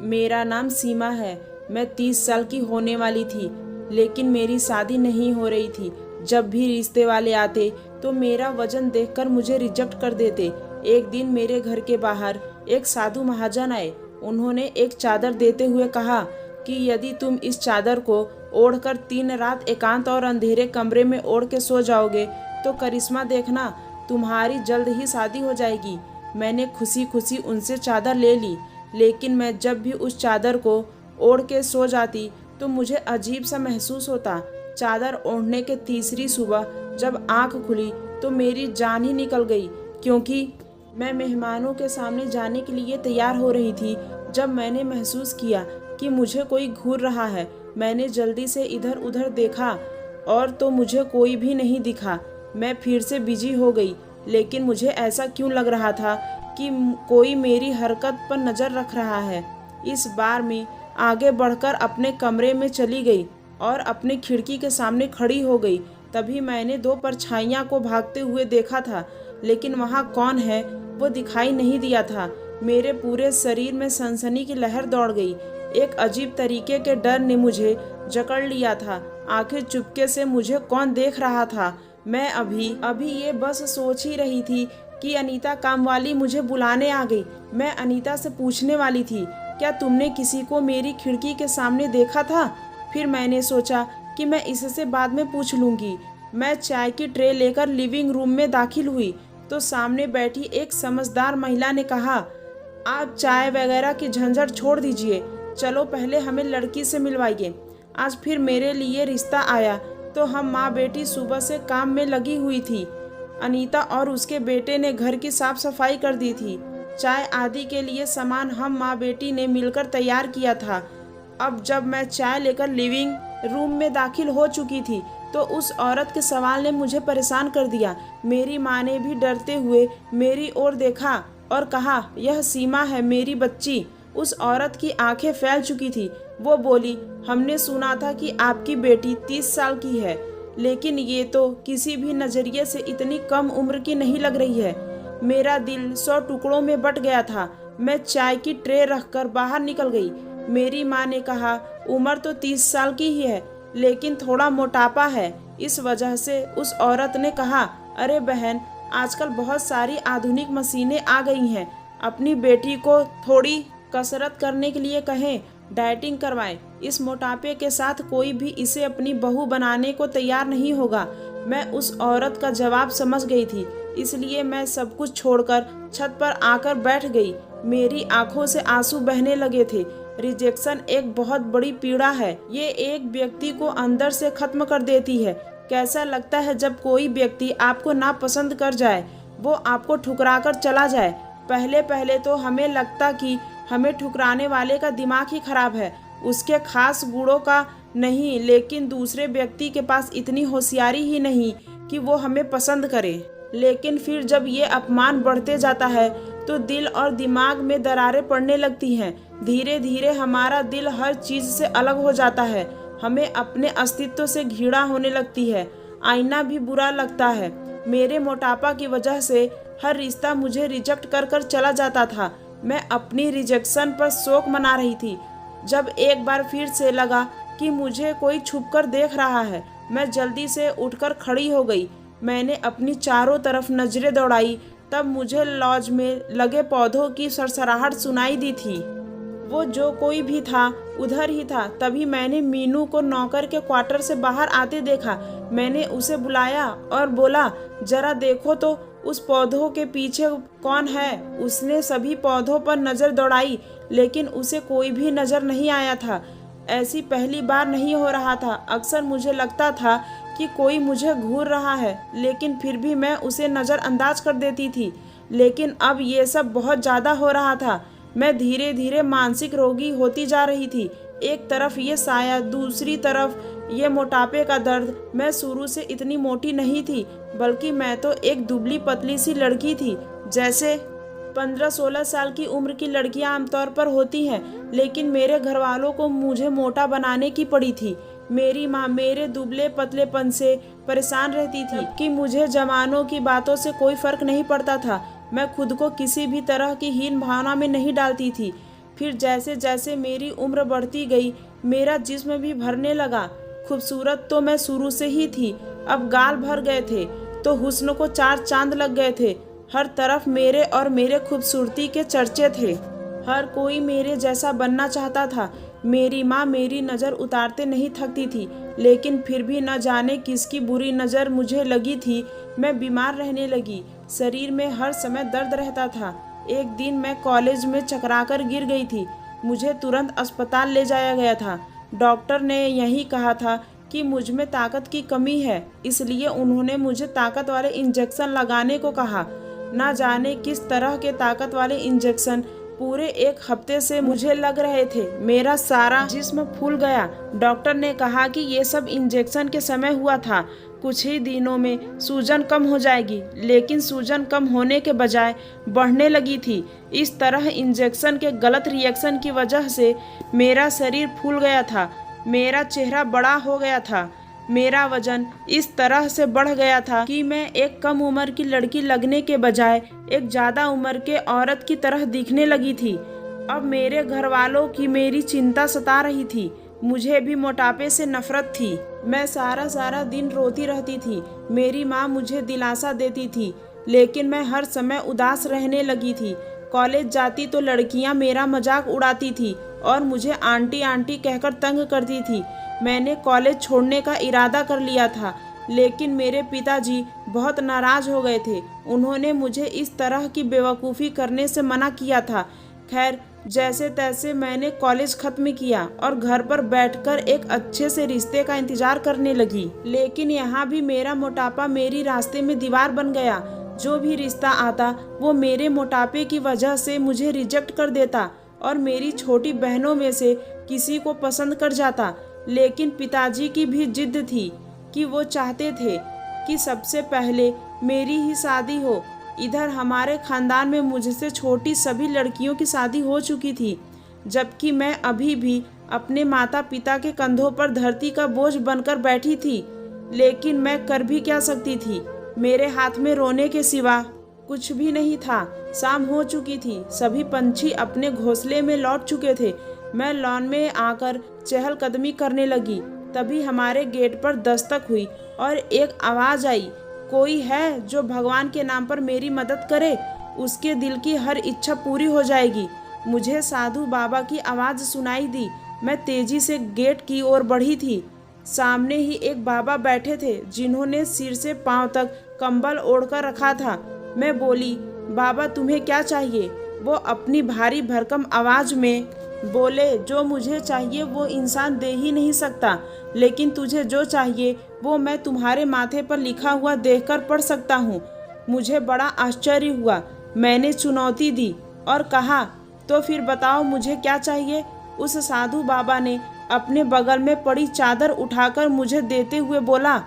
मेरा नाम सीमा है। मैं 30 साल की होने वाली थी, लेकिन मेरी शादी नहीं हो रही थी। जब भी रिश्ते वाले आते तो मेरा वजन देखकर मुझे रिजेक्ट कर देते। एक दिन मेरे घर के बाहर एक साधु महाजन आए। उन्होंने एक चादर देते हुए कहा कि यदि तुम इस चादर को ओढ़कर 3 रात एकांत और अंधेरे कमरे में ओढ़ के सो जाओगे तो करिश्मा देखना, तुम्हारी जल्द ही शादी हो जाएगी। मैंने खुशी खुशी उनसे चादर ले ली, लेकिन मैं जब भी उस चादर को ओढ़ के सो जाती तो मुझे अजीब सा महसूस होता। चादर ओढ़ने के तीसरी सुबह जब आंख खुली तो मेरी जान ही निकल गई, क्योंकि मैं मेहमानों के सामने जाने के लिए तैयार हो रही थी जब मैंने महसूस किया कि मुझे कोई घूर रहा है। मैंने जल्दी से इधर उधर देखा और तो मुझे कोई भी नहीं दिखा। मैं फिर से बिजी हो गई, लेकिन मुझे ऐसा क्यों लग रहा था कि कोई मेरी हरकत पर नज़र रख रहा है। इस बार मैं आगे बढ़कर अपने कमरे में चली गई और अपनी खिड़की के सामने खड़ी हो गई। तभी मैंने 2 परछाइयाँ को भागते हुए देखा था, लेकिन वहाँ कौन है वो दिखाई नहीं दिया था। मेरे पूरे शरीर में सनसनी की लहर दौड़ गई। एक अजीब तरीके के डर ने मुझे जकड़ लिया था। आखिर चुपके से मुझे कौन देख रहा था। मैं अभी ये बस सोच ही रही थी कि अनीता कामवाली मुझे बुलाने आ गई। मैं अनीता से पूछने वाली थी, क्या तुमने किसी को मेरी खिड़की के सामने देखा था? फिर मैंने सोचा कि मैं इससे बाद में पूछ लूँगी। मैं चाय की ट्रे लेकर लिविंग रूम में दाखिल हुई तो सामने बैठी एक समझदार महिला ने कहा, आप चाय वगैरह की झंझट छोड़ दीजिए, चलो पहले हमें लड़की से मिलवाइए। आज फिर मेरे लिए रिश्ता आया तो हम माँ बेटी सुबह से काम में लगी हुई थी। अनीता और उसके बेटे ने घर की साफ सफाई कर दी थी। चाय आदि के लिए सामान हम माँ बेटी ने मिलकर तैयार किया था। अब जब मैं चाय लेकर लिविंग रूम में दाखिल हो चुकी थी तो उस औरत के सवाल ने मुझे परेशान कर दिया। मेरी माँ ने भी डरते हुए मेरी ओर देखा और कहा, यह सीमा है मेरी बच्ची। उस औरत की आंखें फैल चुकी थी। वो बोली, हमने सुना था कि आपकी बेटी 30 साल की है, लेकिन ये तो किसी भी नज़रिए से इतनी कम उम्र की नहीं लग रही है। मेरा दिल 100 टुकड़ों में बट गया था। मैं चाय की ट्रे रखकर बाहर निकल गई। मेरी माँ ने कहा, उम्र तो 30 साल की ही है, लेकिन थोड़ा मोटापा है। इस वजह से उस औरत ने कहा, अरे बहन, आजकल बहुत सारी आधुनिक मशीनें आ गई हैं। अपनी बेटी को थोड़ी कसरत करने के लिए कहें, डाइटिंग करवाएं। इस मोटापे के साथ कोई भी इसे अपनी बहू बनाने को तैयार नहीं होगा। मैं उस औरत का जवाब समझ गई थी, इसलिए मैं सब कुछ छोड़कर छत पर आकर बैठ गई। मेरी आंखों से आंसू बहने लगे थे। रिजेक्शन एक बहुत बड़ी पीड़ा है। ये एक व्यक्ति को अंदर से खत्म कर देती है। कैसा लगता है जब कोई व्यक्ति आपको नापसंद कर जाए, वो आपको ठुकरा कर चला जाए। पहले पहले तो हमें लगता कि हमें ठुकराने वाले का दिमाग ही खराब है, उसके खास गुणों का नहीं, लेकिन दूसरे व्यक्ति के पास इतनी होशियारी ही नहीं कि वो हमें पसंद करे। लेकिन फिर जब ये अपमान बढ़ते जाता है तो दिल और दिमाग में दरारें पड़ने लगती हैं। धीरे धीरे हमारा दिल हर चीज़ से अलग हो जाता है। हमें अपने अस्तित्व से घृणा होने लगती है। आईना भी बुरा लगता है। मेरे मोटापा की वजह से हर रिश्ता मुझे रिजेक्ट कर कर चला जाता था। मैं अपनी रिजेक्शन पर शोक मना रही थी जब एक बार फिर से लगा कि मुझे कोई छुपकर देख रहा है। मैं जल्दी से उठकर खड़ी हो गई। मैंने अपनी चारों तरफ नजरें दौड़ाई, तब मुझे लॉज में लगे पौधों की सरसराहट सुनाई दी थी। वो जो कोई भी था उधर ही था। तभी मैंने मीनू को नौकर के क्वार्टर से बाहर आते देखा। मैंने उसे बुलाया और बोला, जरा देखो तो उस पौधों के पीछे कौन है। उसने सभी पौधों पर नज़र दौड़ाई, लेकिन उसे कोई भी नज़र नहीं आया था। ऐसी पहली बार नहीं हो रहा था। अक्सर मुझे लगता था कि कोई मुझे घूर रहा है, लेकिन फिर भी मैं उसे नज़रअंदाज कर देती थी। लेकिन अब ये सब बहुत ज़्यादा हो रहा था। मैं धीरे धीरे मानसिक रोगी होती जा रही थी। एक तरफ ये साया, दूसरी तरफ ये मोटापे का दर्द। मैं शुरू से इतनी मोटी नहीं थी, बल्कि मैं तो एक दुबली पतली सी लड़की थी, जैसे 15-16 साल की उम्र की लड़कियां आमतौर पर होती हैं। लेकिन मेरे घर वालों को मुझे मोटा बनाने की पड़ी थी। मेरी माँ मेरे दुबले पतलेपन से परेशान रहती थी कि मुझे जवानों की बातों से कोई फर्क नहीं पड़ता था। मैं खुद को किसी भी तरह की हीन भावना में नहीं डालती थी। फिर जैसे जैसे मेरी उम्र बढ़ती गई मेरा जिस्म भी भरने लगा। खूबसूरत तो मैं शुरू से ही थी, अब गाल भर गए थे तो हुस्न को 4 चांद लग गए थे। हर तरफ मेरे और मेरे खूबसूरती के चर्चे थे। हर कोई मेरे जैसा बनना चाहता था। मेरी माँ मेरी नज़र उतारते नहीं थकती थी, लेकिन फिर भी न जाने किसकी बुरी नज़र मुझे लगी थी। मैं बीमार रहने लगी, शरीर में हर समय दर्द रहता था। एक दिन मैं कॉलेज में चकराकर गिर गई थी। मुझे तुरंत अस्पताल ले जाया गया था। डॉक्टर ने यही कहा था कि मुझ में ताकत की कमी है, इसलिए उन्होंने मुझे ताकत वाले इंजेक्शन लगाने को कहा। ना जाने किस तरह के ताकत वाले इंजेक्शन पूरे 1 हफ्ते से मुझे लग रहे थे। मेरा सारा जिस्म फूल गया। डॉक्टर ने कहा कि ये सब इंजेक्शन के समय हुआ था, कुछ ही दिनों में सूजन कम हो जाएगी, लेकिन सूजन कम होने के बजाय बढ़ने लगी थी। इस तरह इंजेक्शन के गलत रिएक्शन की वजह से मेरा शरीर फूल गया था, मेरा चेहरा बड़ा हो गया था, मेरा वजन इस तरह से बढ़ गया था कि मैं एक कम उम्र की लड़की लगने के बजाय एक ज़्यादा उम्र के औरत की तरह दिखने लगी थी। अब मेरे घर वालों की मेरी चिंता सता रही थी। मुझे भी मोटापे से नफरत थी। मैं सारा दिन रोती रहती थी। मेरी माँ मुझे दिलासा देती थी, लेकिन मैं हर समय उदास रहने लगी थी। कॉलेज जाती तो लड़कियाँ मेरा मजाक उड़ाती थी और मुझे आंटी आंटी कहकर तंग करती थी। मैंने कॉलेज छोड़ने का इरादा कर लिया था, लेकिन मेरे पिताजी बहुत नाराज हो गए थे। उन्होंने मुझे इस तरह की बेवकूफ़ी करने से मना किया था। खैर, जैसे तैसे मैंने कॉलेज खत्म किया और घर पर बैठकर एक अच्छे से रिश्ते का इंतजार करने लगी। लेकिन यहाँ भी मेरा मोटापा मेरी रास्ते में दीवार बन गया। जो भी रिश्ता आता वो मेरे मोटापे की वजह से मुझे रिजेक्ट कर देता और मेरी छोटी बहनों में से किसी को पसंद कर जाता। लेकिन पिताजी की भी जिद थी कि वो चाहते थे कि सबसे पहले मेरी ही शादी हो। इधर हमारे खानदान में मुझसे छोटी सभी लड़कियों की शादी हो चुकी थी, जबकि मैं अभी भी अपने माता पिता के कंधों पर धरती का बोझ बनकर बैठी थी। लेकिन मैं कर भी क्या सकती थी? मेरे हाथ में रोने के सिवा कुछ भी नहीं था। शाम हो चुकी थी, सभी पंछी अपने घोंसले में लौट चुके थे। मैं लॉन में आकर चहलकदमी करने लगी। तभी हमारे गेट पर दस्तक हुई और एक आवाज़ आई, कोई है जो भगवान के नाम पर मेरी मदद करे, उसके दिल की हर इच्छा पूरी हो जाएगी। मुझे साधु बाबा की आवाज़ सुनाई दी। मैं तेजी से गेट की ओर बढ़ी थी। सामने ही एक बाबा बैठे थे, जिन्होंने सिर से पांव तक कंबल ओढ़कर रखा था। मैं बोली, बाबा तुम्हें क्या चाहिए? वो अपनी भारी भरकम आवाज़ में बोले, जो मुझे चाहिए वो इंसान दे ही नहीं सकता, लेकिन तुझे जो चाहिए वो मैं तुम्हारे माथे पर लिखा हुआ देखकर पढ़ सकता हूँ। मुझे बड़ा आश्चर्य हुआ। मैंने चुनौती दी और कहा, तो फिर बताओ मुझे क्या चाहिए? उस साधु बाबा ने अपने बगल में पड़ी चादर उठाकर मुझे देते हुए बोला,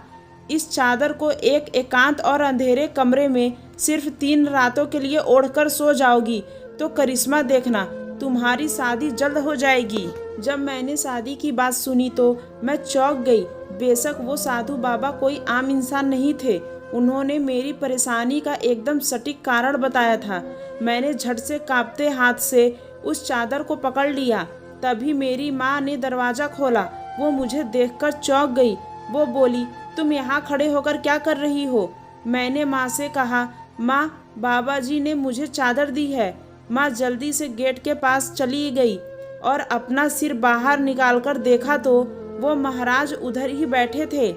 इस चादर को एक एकांत और अंधेरे कमरे में सिर्फ 3 रातों के लिए ओढ़कर सो जाओगी तो करिश्मा देखना, तुम्हारी शादी जल्द हो जाएगी। जब मैंने शादी की बात सुनी तो मैं चौंक गई। बेशक वो साधु बाबा कोई आम इंसान नहीं थे। उन्होंने मेरी परेशानी का एकदम सटीक कारण बताया था। मैंने झट से कांपते हाथ से उस चादर को पकड़ लिया। तभी मेरी माँ ने दरवाज़ा खोला। वो मुझे देखकर चौंक गई। वो बोली, तुम यहाँ खड़े होकर क्या कर रही हो? मैंने माँ से कहा, माँ, बाबा जी ने मुझे चादर दी है। माँ जल्दी से गेट के पास चली गई और अपना सिर बाहर निकालकर देखा तो वो महाराज उधर ही बैठे थे।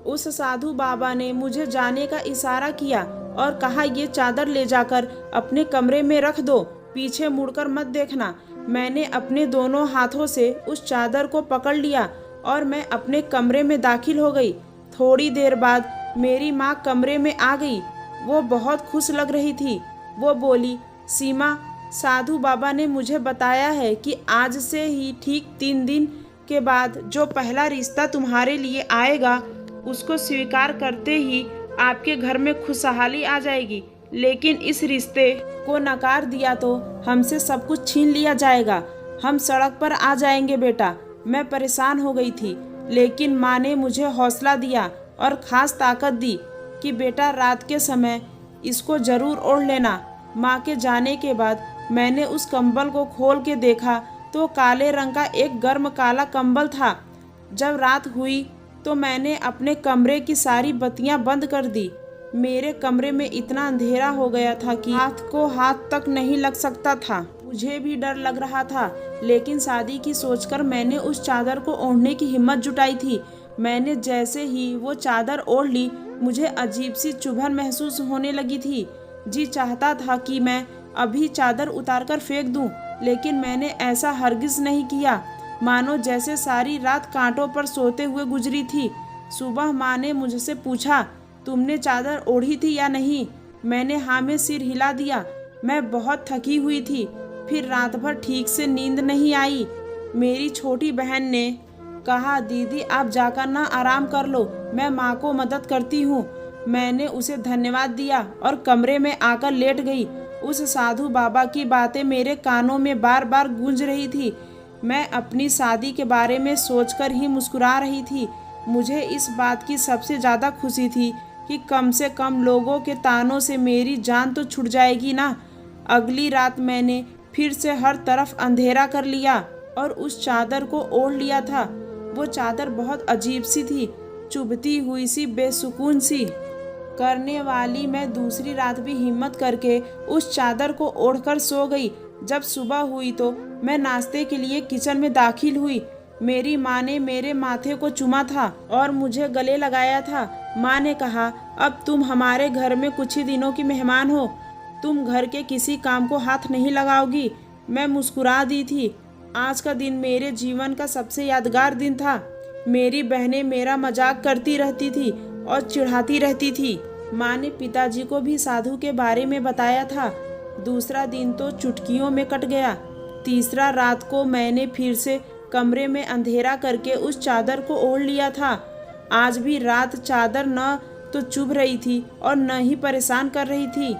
उस साधु बाबा ने मुझे जाने का इशारा किया और कहा, ये चादर ले जाकर अपने कमरे में रख दो, पीछे मुड़कर मत देखना। मैंने अपने दोनों हाथों से उस चादर को पकड़ लिया और मैं अपने कमरे में दाखिल हो गई। थोड़ी देर बाद मेरी माँ कमरे में आ गई। वो बहुत खुश लग रही थी। वो बोली, सीमा, साधु बाबा ने मुझे बताया है कि आज से ही ठीक 3 दिन के बाद जो पहला रिश्ता तुम्हारे लिए आएगा उसको स्वीकार करते ही आपके घर में खुशहाली आ जाएगी। लेकिन इस रिश्ते को नकार दिया तो हमसे सब कुछ छीन लिया जाएगा। हम सड़क पर आ जाएंगे बेटा। मैं परेशान हो गई थी, लेकिन माँ ने मुझे हौसला दिया और ख़ास ताकत दी कि बेटा रात के समय इसको ज़रूर ओढ़ लेना। माँ के जाने के बाद मैंने उस कंबल को खोल के देखा तो काले रंग का एक गर्म काला कंबल था। जब रात हुई तो मैंने अपने कमरे की सारी बत्तियां बंद कर दी। मेरे कमरे में इतना अंधेरा हो गया था कि हाथ को हाथ तक नहीं लग सकता था। मुझे भी डर लग रहा था, लेकिन शादी की सोचकर मैंने उस चादर को ओढ़ने की हिम्मत जुटाई थी। मैंने जैसे ही वो चादर ओढ़ ली, मुझे अजीब सी चुभन महसूस होने लगी थी। जी चाहता था कि मैं अभी चादर उतारकर फेंक दूं, लेकिन मैंने ऐसा हरगिज नहीं किया। मानो जैसे सारी रात कांटों पर सोते हुए गुजरी थी। सुबह माँ ने मुझसे पूछा, तुमने चादर ओढ़ी थी या नहीं? मैंने हाँ में सिर हिला दिया। मैं बहुत थकी हुई थी। फिर रात भर ठीक से नींद नहीं आई। मेरी छोटी बहन ने कहा, दीदी आप जाकर ना आराम कर लो, मैं माँ को मदद करती हूँ। मैंने उसे धन्यवाद दिया और कमरे में आकर लेट गई। उस साधु बाबा की बातें मेरे कानों में बार बार गूंज रही थी। मैं अपनी शादी के बारे में सोचकर ही मुस्कुरा रही थी। मुझे इस बात की सबसे ज़्यादा खुशी थी कि कम से कम लोगों के तानों से मेरी जान तो छुट जाएगी ना। अगली रात मैंने फिर से हर तरफ अंधेरा कर लिया और उस चादर को ओढ़ लिया था। वो चादर बहुत अजीब सी थी, चुभती हुई सी, बेसुकून सी करने वाली। मैं दूसरी रात भी हिम्मत करके उस चादर को ओढ़कर सो गई। जब सुबह हुई तो मैं नाश्ते के लिए किचन में दाखिल हुई। मेरी माँ ने मेरे माथे को चूमा था और मुझे गले लगाया था। माँ ने कहा, अब तुम हमारे घर में कुछ ही दिनों की मेहमान हो, तुम घर के किसी काम को हाथ नहीं लगाओगी। मैं मुस्कुरा दी थी। आज का दिन मेरे जीवन का सबसे यादगार दिन था। मेरी बहनें मेरा मजाक करती रहती थी और चिढ़ाती रहती थी। माँ ने पिताजी को भी साधु के बारे में बताया था। दूसरा दिन तो चुटकियों में कट गया। तीसरा रात को मैंने फिर से कमरे में अंधेरा करके उस चादर को ओढ़ लिया था। आज भी रात चादर न तो चुभ रही थी और न ही परेशान कर रही थी।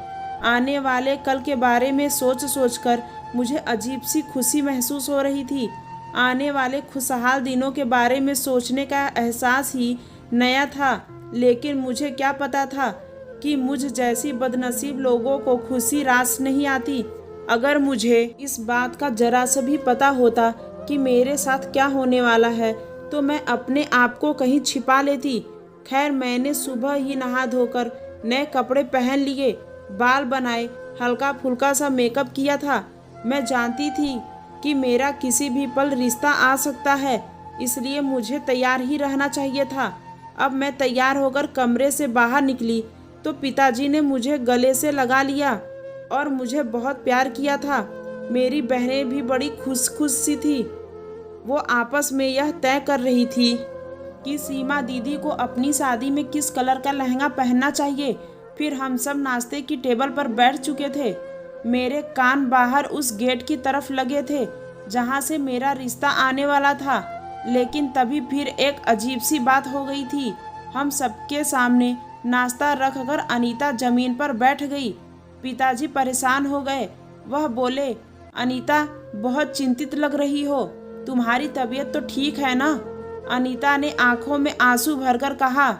आने वाले कल के बारे में सोच सोचकर मुझे अजीब सी खुशी महसूस हो रही थी। आने वाले खुशहाल दिनों के बारे में सोचने का एहसास ही नया था, लेकिन मुझे क्या पता था कि मुझ जैसी बदनसीब लोगों को खुशी रास नहीं आती। अगर मुझे इस बात का जरा सा भी पता होता कि मेरे साथ क्या होने वाला है तो मैं अपने आप को कहीं छिपा लेती। खैर, मैंने सुबह ही नहा धोकर नए कपड़े पहन लिए, बाल बनाए, हल्का फुल्का सा मेकअप किया था। मैं जानती थी कि मेरा किसी भी पल रिश्ता आ सकता है, इसलिए मुझे तैयार ही रहना चाहिए था। अब मैं तैयार होकर कमरे से बाहर निकली तो पिताजी ने मुझे गले से लगा लिया और मुझे बहुत प्यार किया था। मेरी बहनें भी बड़ी खुश सी थी। वो आपस में यह तय कर रही थी कि सीमा दीदी को अपनी शादी में किस कलर का लहंगा पहनना चाहिए। फिर हम सब नाश्ते की टेबल पर बैठ चुके थे। मेरे कान बाहर उस गेट की तरफ लगे थे जहाँ से मेरा रिश्ता आने वाला था। लेकिन तभी फिर एक अजीब सी बात हो गई थी। हम सबके सामने नाश्ता रखकर अनीता जमीन पर बैठ गई। पिताजी परेशान हो गए। वह बोले, अनीता बहुत चिंतित लग रही हो, तुम्हारी तबीयत तो ठीक है ना? अनीता ने आंखों में आंसू भरकर कहा,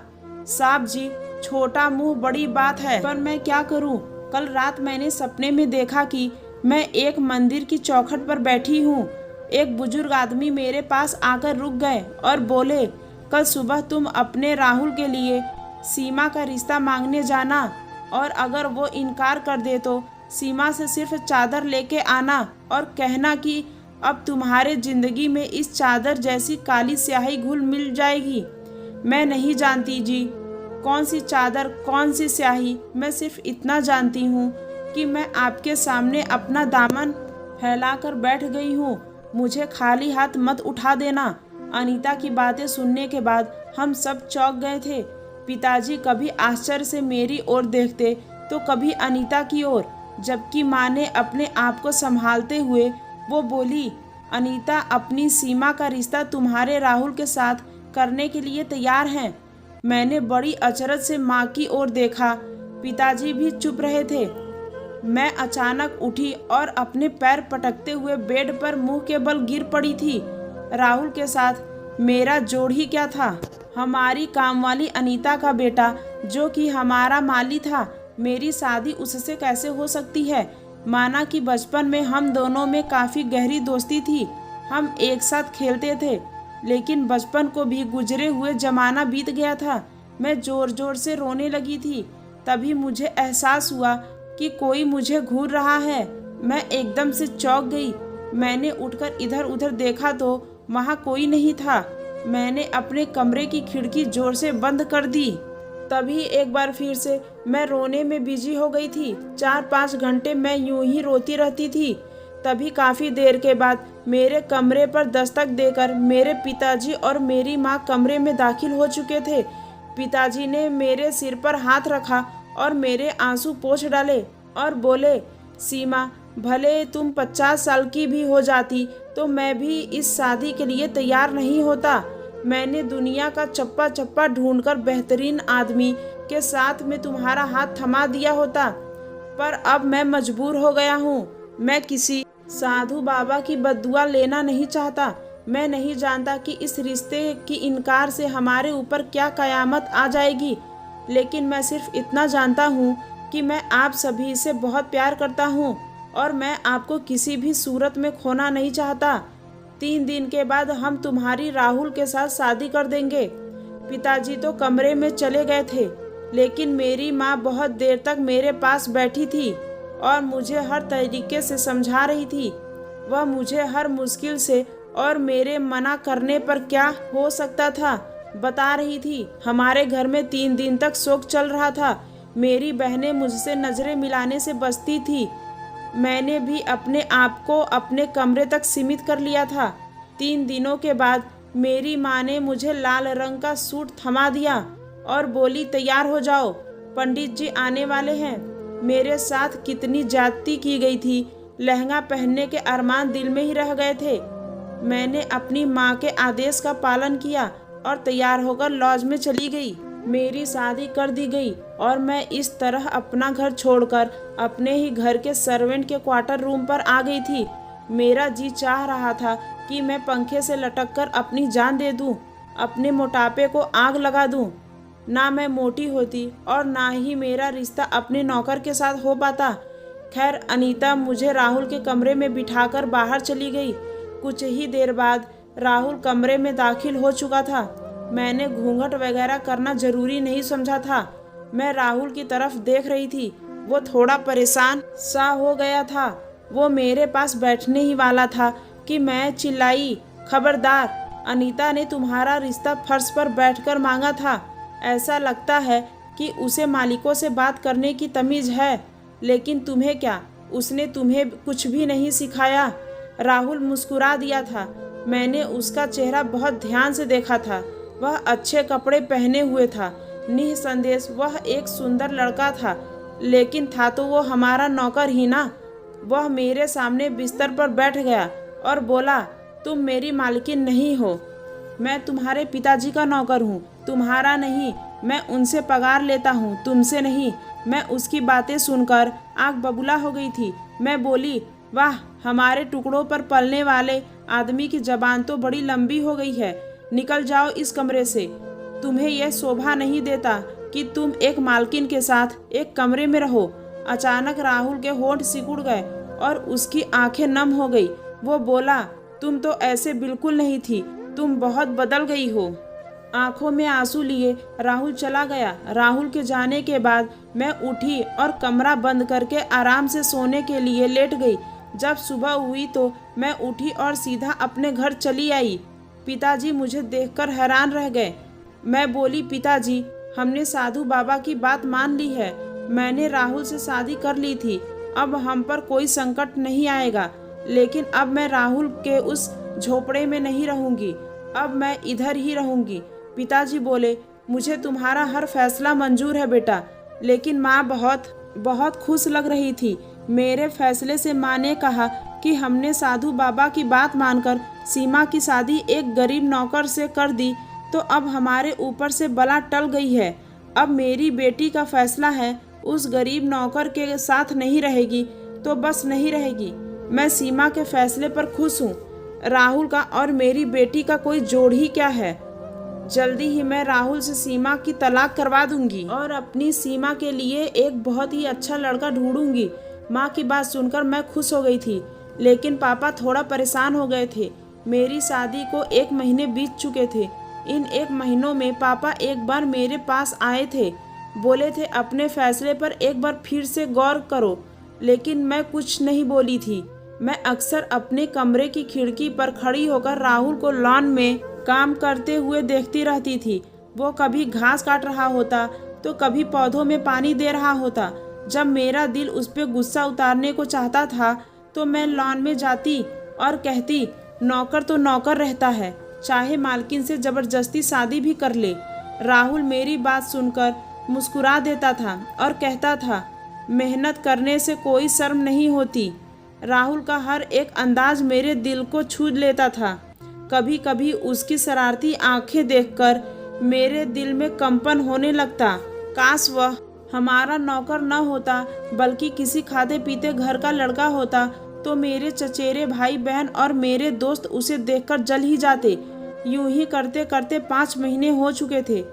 साहब जी, छोटा मुंह बड़ी बात है, पर मैं क्या करूं? कल रात मैंने सपने में देखा कि मैं एक मंदिर की चौखट पर बैठी हूँ। एक बुजुर्ग आदमी मेरे पास आकर रुक गए और बोले, कल सुबह तुम अपने राहुल के लिए सीमा का रिश्ता मांगने जाना और अगर वो इनकार कर दे तो सीमा से सिर्फ चादर लेके आना और कहना कि अब तुम्हारे जिंदगी में इस चादर जैसी काली स्याही घुल मिल जाएगी। मैं नहीं जानती जी कौन सी चादर कौन सी स्याही, मैं सिर्फ इतना जानती हूँ कि मैं आपके सामने अपना दामन फैलाकर बैठ गई हूँ। मुझे खाली हाथ मत उठा देना। अनीता की बातें सुनने के बाद हम सब चौंक गए थे। पिताजी कभी आश्चर्य से मेरी ओर देखते तो कभी अनीता की ओर, जबकि माँ ने अपने आप को संभालते हुए वो बोली, अनीता अपनी सीमा का रिश्ता तुम्हारे राहुल के साथ करने के लिए तैयार हैं। मैंने बड़ी अचरज से माँ की ओर देखा। पिताजी भी चुप रहे थे। मैं अचानक उठी और अपने पैर पटकते हुए बेड पर मुंह के बल गिर पड़ी थी। राहुल के साथ मेरा जोड़ ही क्या था? हमारी कामवाली अनीता का बेटा जो कि हमारा माली था, मेरी शादी उससे कैसे हो सकती है? माना कि बचपन में हम दोनों में काफ़ी गहरी दोस्ती थी। हम एक साथ खेलते थे, लेकिन बचपन को भी गुजरे हुए जमाना बीत गया था। मैं ज़ोर ज़ोर से रोने लगी थी। तभी मुझे एहसास हुआ कि कोई मुझे घूर रहा है। मैं एकदम से चौंक गई। मैंने उठकर इधर उधर देखा तो वहाँ कोई नहीं था। मैंने अपने कमरे की खिड़की ज़ोर से बंद कर दी। तभी एक बार फिर से मैं रोने में बिजी हो गई थी। 4-5 घंटे मैं यूं ही रोती रहती थी। तभी काफ़ी देर के बाद मेरे कमरे पर दस्तक देकर मेरे पिताजी और मेरी माँ कमरे में दाखिल हो चुके थे। पिताजी ने मेरे सिर पर हाथ रखा और मेरे आंसू पोंछ डाले और बोले, सीमा, भले तुम 50 साल की भी हो जाती तो मैं भी इस शादी के लिए तैयार नहीं होता। मैंने दुनिया का चप्पा चप्पा ढूंढकर बेहतरीन आदमी के साथ में तुम्हारा हाथ थमा दिया होता, पर अब मैं मजबूर हो गया हूँ। मैं किसी साधु बाबा की बद्दुआ लेना नहीं चाहता। मैं नहीं जानता कि इस रिश्ते की इनकार से हमारे ऊपर क्या कयामत आ जाएगी, लेकिन मैं सिर्फ इतना जानता हूँ कि मैं आप सभी से बहुत प्यार करता हूँ और मैं आपको किसी भी सूरत में खोना नहीं चाहता। 3 दिन के बाद हम तुम्हारी राहुल के साथ शादी कर देंगे। पिताजी तो कमरे में चले गए थे, लेकिन मेरी माँ बहुत देर तक मेरे पास बैठी थी और मुझे हर तरीके से समझा रही थी। वह मुझे हर मुश्किल से और मेरे मना करने पर क्या हो सकता था बता रही थी। हमारे घर में 3 दिन तक शोक चल रहा था। मेरी बहनें मुझसे नज़रें मिलाने से बचती थी। मैंने भी अपने आप को अपने कमरे तक सीमित कर लिया था। 3 दिनों के बाद मेरी माँ ने मुझे लाल रंग का सूट थमा दिया और बोली, तैयार हो जाओ, पंडित जी आने वाले हैं। मेरे साथ कितनी ज्यादती की गई थी। लहंगा पहनने के अरमान दिल में ही रह गए थे। मैंने अपनी माँ के आदेश का पालन किया और तैयार होकर लॉज में चली गई। मेरी शादी कर दी गई और मैं इस तरह अपना घर छोड़कर अपने ही घर के सर्वेंट के क्वार्टर रूम पर आ गई थी। मेरा जी चाह रहा था कि मैं पंखे से लटककर अपनी जान दे दूं, अपने मोटापे को आग लगा दूं। ना मैं मोटी होती और ना ही मेरा रिश्ता अपने नौकर के साथ हो पाता। खैर, अनीता मुझे राहुल के कमरे में बिठाकर बाहर चली गई। कुछ ही देर बाद राहुल कमरे में दाखिल हो चुका था। मैंने घूंघट वगैरह करना जरूरी नहीं समझा था। मैं राहुल की तरफ देख रही थी। वो थोड़ा परेशान सा हो गया था। वो मेरे पास बैठने ही वाला था कि मैं चिल्लाई, खबरदार, अनीता ने तुम्हारा रिश्ता फर्श पर बैठकर मांगा था। ऐसा लगता है कि उसे मालिकों से बात करने की तमीज़ है, लेकिन तुम्हें क्या, उसने तुम्हें कुछ भी नहीं सिखाया। राहुल मुस्कुरा दिया था। मैंने उसका चेहरा बहुत ध्यान से देखा था। वह अच्छे कपड़े पहने हुए था। निसंदेह वह एक सुंदर लड़का था, लेकिन था तो वो हमारा नौकर ही ना। वह मेरे सामने बिस्तर पर बैठ गया और बोला, तुम मेरी मालकिन नहीं हो, मैं तुम्हारे पिताजी का नौकर हूँ, तुम्हारा नहीं। मैं उनसे पगार लेता हूँ, तुमसे नहीं। मैं उसकी बातें सुनकर आँख बबूला हो गई थी। मैं बोली, वाह, हमारे टुकड़ों पर पलने वाले आदमी की जबान तो बड़ी लंबी हो गई है। निकल जाओ इस कमरे से। तुम्हें यह शोभा नहीं देता कि तुम एक मालकिन के साथ एक कमरे में रहो। अचानक राहुल के होंठ सिकुड़ गए और उसकी आंखें नम हो गई। वो बोला, तुम तो ऐसे बिल्कुल नहीं थी, तुम बहुत बदल गई हो। आंखों में आंसू लिए राहुल चला गया। राहुल के जाने के बाद मैं उठी और कमरा बंद करके आराम से सोने के लिए लेट गई। जब सुबह हुई तो मैं उठी और सीधा अपने घर चली आई। पिताजी मुझे देखकर हैरान रह गए। मैं बोली, पिताजी, हमने साधु बाबा की बात मान ली है। मैंने राहुल से शादी कर ली थी। अब हम पर कोई संकट नहीं आएगा। लेकिन अब मैं राहुल के उस झोपड़े में नहीं रहूंगी, अब मैं इधर ही रहूंगी। पिताजी बोले, मुझे तुम्हारा हर फैसला मंजूर है बेटा। लेकिन माँ बहुत खुश लग रही थी। मेरे फैसले से माँ ने कहा कि हमने साधु बाबा की बात मानकर सीमा की शादी एक गरीब नौकर से कर दी तो अब हमारे ऊपर से बला टल गई है। अब मेरी बेटी का फैसला है, उस गरीब नौकर के साथ नहीं रहेगी तो बस नहीं रहेगी। मैं सीमा के फैसले पर खुश हूँ। राहुल का और मेरी बेटी का कोई जोड़ ही क्या है। जल्दी ही मैं राहुल से सीमा की तलाक करवा दूंगी और अपनी सीमा के लिए एक बहुत ही अच्छा लड़का ढूंढूंगी। माँ की बात सुनकर मैं खुश हो गई थी, लेकिन पापा थोड़ा परेशान हो गए थे। मेरी शादी को 1 महीने बीत चुके थे। इन 1 महीनों में पापा एक बार मेरे पास आए थे। बोले थे अपने फैसले पर एक बार फिर से गौर करो, लेकिन मैं कुछ नहीं बोली थी। मैं अक्सर अपने कमरे की खिड़की पर खड़ी होकर राहुल को लॉन में काम करते हुए देखती रहती थी। वो कभी घास काट रहा होता तो कभी पौधों में पानी दे रहा होता। जब मेरा दिल उस पर गुस्सा उतारने को चाहता था तो मैं लॉन में जाती और कहती, नौकर तो नौकर रहता है, चाहे मालकिन से जबरदस्ती शादी भी कर ले। राहुल मेरी बात सुनकर मुस्कुरा देता था और कहता था, मेहनत करने से कोई शर्म नहीं होती। राहुल का हर एक अंदाज मेरे दिल को छू लेता था। कभी कभी उसकी शरारती आंखें देखकर मेरे दिल में कंपन होने लगता। काश वह हमारा नौकर न होता, बल्कि किसी खाते पीते घर का लड़का होता, तो मेरे चचेरे भाई बहन और मेरे दोस्त उसे देखकर जल ही जाते। यूं ही करते करते 5 महीने हो चुके थे।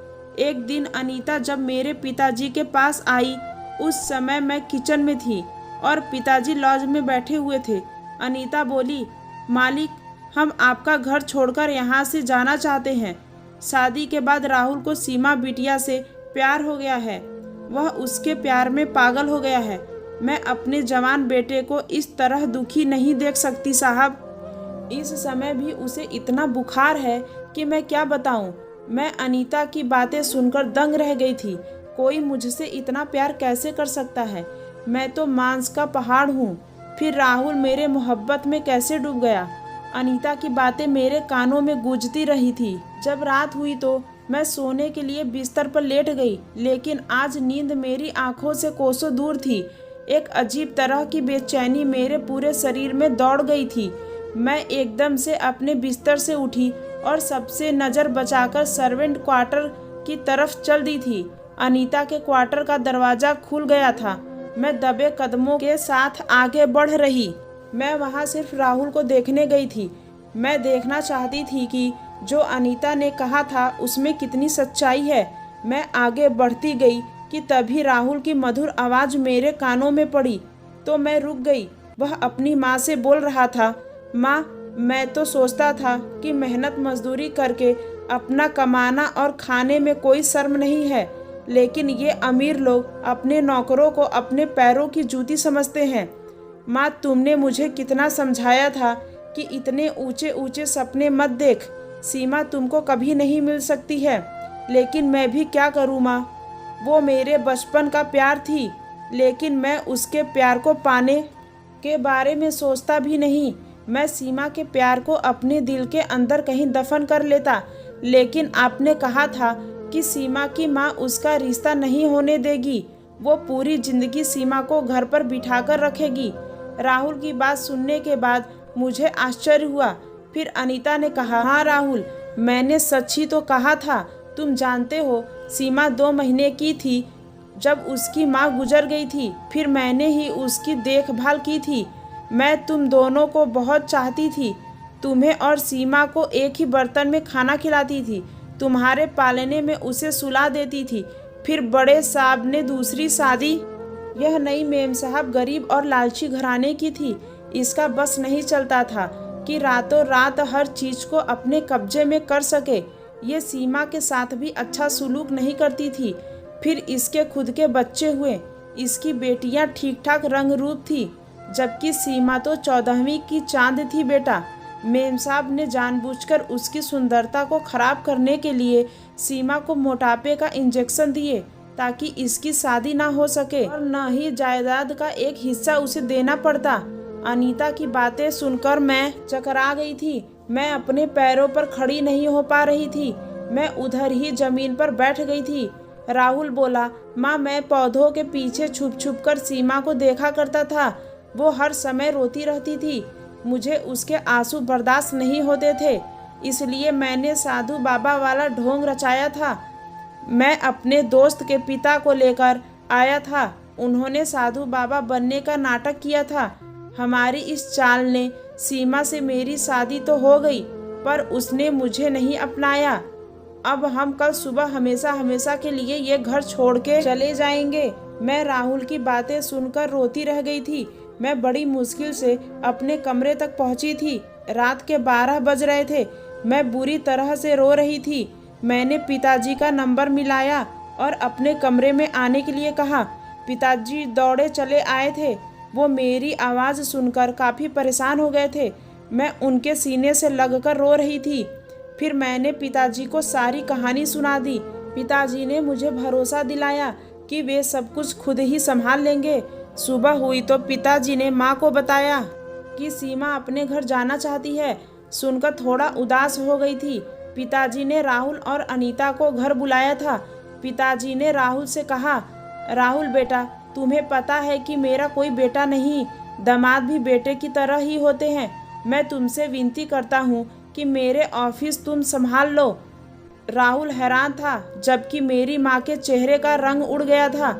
एक दिन अनीता जब मेरे पिताजी के पास आई, उस समय मैं किचन में थी और पिताजी लॉज में बैठे हुए थे। अनीता बोली, मालिक, हम आपका घर छोड़कर यहाँ से जाना चाहते हैं। शादी के बाद राहुल को सीमा बिटिया से प्यार हो गया है। वह उसके प्यार में पागल हो गया है। मैं अपने जवान बेटे को इस तरह दुखी नहीं देख सकती साहब। इस समय भी उसे इतना बुखार है कि मैं क्या बताऊं। मैं अनीता की बातें सुनकर दंग रह गई थी। कोई मुझसे इतना प्यार कैसे कर सकता है? मैं तो मांस का पहाड़ हूँ। फिर राहुल मेरे मोहब्बत में कैसे डूब गया? अनीता की बातें मेरे कानों में गूंजती रही थी। जब रात हुई तो मैं सोने के लिए बिस्तर पर लेट गई, लेकिन आज नींद मेरी आंखों से कोसों दूर थी। एक अजीब तरह की बेचैनी मेरे पूरे शरीर में दौड़ गई थी। मैं एकदम से अपने बिस्तर से उठी और सबसे नज़र बचाकर सर्वेंट क्वार्टर की तरफ चल दी थी। अनीता के क्वार्टर का दरवाज़ा खुल गया था। मैं दबे कदमों के साथ आगे बढ़ रही। मैं वहाँ सिर्फ राहुल को देखने गई थी। मैं देखना चाहती थी कि जो अनीता ने कहा था उसमें कितनी सच्चाई है। मैं आगे बढ़ती गई कि तभी राहुल की मधुर आवाज़ मेरे कानों में पड़ी तो मैं रुक गई। वह अपनी माँ से बोल रहा था, माँ, मैं तो सोचता था कि मेहनत मजदूरी करके अपना कमाना और खाने में कोई शर्म नहीं है, लेकिन ये अमीर लोग अपने नौकरों को अपने पैरों की जूती समझते हैं। माँ, तुमने मुझे कितना समझाया था कि इतने ऊंचे ऊंचे सपने मत देख। सीमा तुमको कभी नहीं मिल सकती है, लेकिन मैं भी क्या करूँ माँ? वो मेरे बचपन का प्यार थी, लेकिन मैं उसके प्यार को पाने के बारे में सोचता भी नहीं। मैं सीमा के प्यार को अपने दिल के अंदर कहीं दफन कर लेता, लेकिन आपने कहा था कि सीमा की माँ उसका रिश्ता नहीं होने देगी। वो पूरी जिंदगी सीमा को घर पर बिठाकर रखेगी। राहुल की बात सुनने के बाद मुझे आश्चर्य हुआ। फिर अनीता ने कहा, हाँ राहुल, मैंने सच ही तो कहा था। तुम जानते हो, सीमा 2 महीने की थी जब उसकी माँ गुजर गई थी। फिर मैंने ही उसकी देखभाल की थी। मैं तुम दोनों को बहुत चाहती थी। तुम्हें और सीमा को एक ही बर्तन में खाना खिलाती थी। तुम्हारे पालने में उसे सुला देती थी। फिर बड़े साहब ने दूसरी शादी। यह नई मेम साहब गरीब और लालची घराने की थी। इसका बस नहीं चलता था कि रातों रात हर चीज को अपने कब्जे में कर सके। ये सीमा के साथ भी अच्छा सुलूक नहीं करती थी। फिर इसके खुद के बच्चे हुए। इसकी बेटियां ठीक ठाक रंग रूप थी, जबकि सीमा तो 14वीं की चांद थी बेटा। मेम साहब ने जानबूझकर उसकी सुंदरता को खराब करने के लिए सीमा को मोटापे का इंजेक्शन दिए ताकि इसकी शादी ना हो सके और न ही जायदाद का एक हिस्सा उसे देना पड़ता। अनीता की बातें सुनकर मैं चकरा गई थी। मैं अपने पैरों पर खड़ी नहीं हो पा रही थी। मैं उधर ही जमीन पर बैठ गई थी। राहुल बोला, माँ, मैं पौधों के पीछे छुप छुप कर सीमा को देखा करता था। वो हर समय रोती रहती थी। मुझे उसके आंसू बर्दाश्त नहीं होते थे, इसलिए मैंने साधु बाबा वाला ढोंग रचाया था। मैं अपने दोस्त के पिता को लेकर आया था। उन्होंने साधु बाबा बनने का नाटक किया था। हमारी इस चाल ने सीमा से मेरी शादी तो हो गई, पर उसने मुझे नहीं अपनाया। अब हम कल सुबह हमेशा हमेशा के लिए ये घर छोड़ के चले जाएंगे। मैं राहुल की बातें सुनकर रोती रह गई थी। मैं बड़ी मुश्किल से अपने कमरे तक पहुंची थी। रात के 12 बज रहे थे। मैं बुरी तरह से रो रही थी। मैंने पिताजी का नंबर मिलाया और अपने कमरे में आने के लिए कहा। पिताजी दौड़े चले आए थे। वो मेरी आवाज़ सुनकर काफ़ी परेशान हो गए थे। मैं उनके सीने से लगकर रो रही थी। फिर मैंने पिताजी को सारी कहानी सुना दी। पिताजी ने मुझे भरोसा दिलाया कि वे सब कुछ खुद ही संभाल लेंगे। सुबह हुई तो पिताजी ने माँ को बताया कि सीमा अपने घर जाना चाहती है। सुनकर थोड़ा उदास हो गई थी। पिताजी ने राहुल और अनीता को घर बुलाया था। पिताजी ने राहुल से कहा, राहुल बेटा, तुम्हें पता है कि मेरा कोई बेटा नहीं, दामाद भी बेटे की तरह ही होते हैं। मैं तुमसे विनती करता हूँ कि मेरे ऑफिस तुम संभाल लो। राहुल हैरान था, जबकि मेरी माँ के चेहरे का रंग उड़ गया था।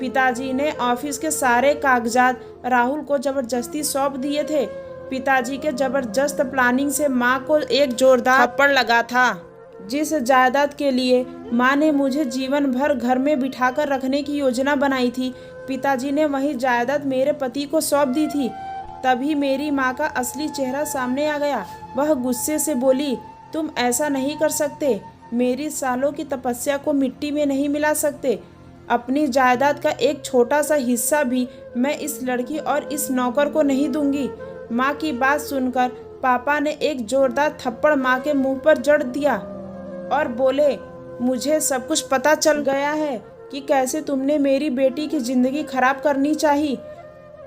पिताजी ने ऑफिस के सारे कागजात राहुल को जबरदस्ती सौंप दिए थे। पिताजी के जबरदस्त प्लानिंग से माँ को एक जोरदार थप्पड़ लगा था। जिस जायदाद के लिए माँ ने मुझे जीवन भर घर में बिठाकर रखने की योजना बनाई थी, पिताजी ने वही जायदाद मेरे पति को सौंप दी थी। तभी मेरी माँ का असली चेहरा सामने आ गया। वह गुस्से से बोली, तुम ऐसा नहीं कर सकते। मेरी सालों की तपस्या को मिट्टी में नहीं मिला सकते। अपनी जायदाद का एक छोटा सा हिस्सा भी मैं इस लड़की और इस नौकर को नहीं दूंगी। माँ की बात सुनकर पापा ने एक जोरदार थप्पड़ माँ के मुंह पर जड़ दिया और बोले, मुझे सब कुछ पता चल गया है कि कैसे तुमने मेरी बेटी की जिंदगी खराब करनी चाहिए।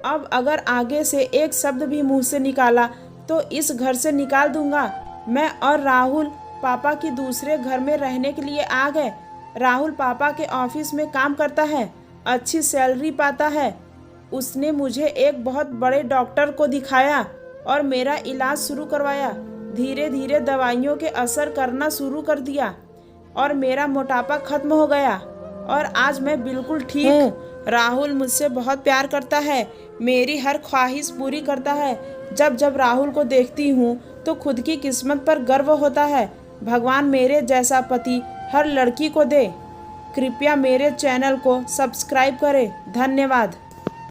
अब अगर आगे से एक शब्द भी मुंह से निकाला तो इस घर से निकाल दूंगा। मैं और राहुल पापा की दूसरे घर में रहने के लिए आ गए। राहुल पापा के ऑफिस में काम करता है, अच्छी सैलरी पाता है। उसने मुझे एक बहुत बड़े डॉक्टर को दिखाया और मेरा इलाज शुरू करवाया। धीरे धीरे दवाइयों के असर करना शुरू कर दिया और मेरा मोटापा खत्म हो गया और आज मैं बिल्कुल ठीक हूँ। राहुल मुझसे बहुत प्यार करता है, मेरी हर ख्वाहिश पूरी करता है। जब जब राहुल को देखती हूँ तो खुद की किस्मत पर गर्व होता है। भगवान मेरे जैसा पति हर लड़की को दे। कृपया मेरे चैनल को सब्सक्राइब करें। धन्यवाद।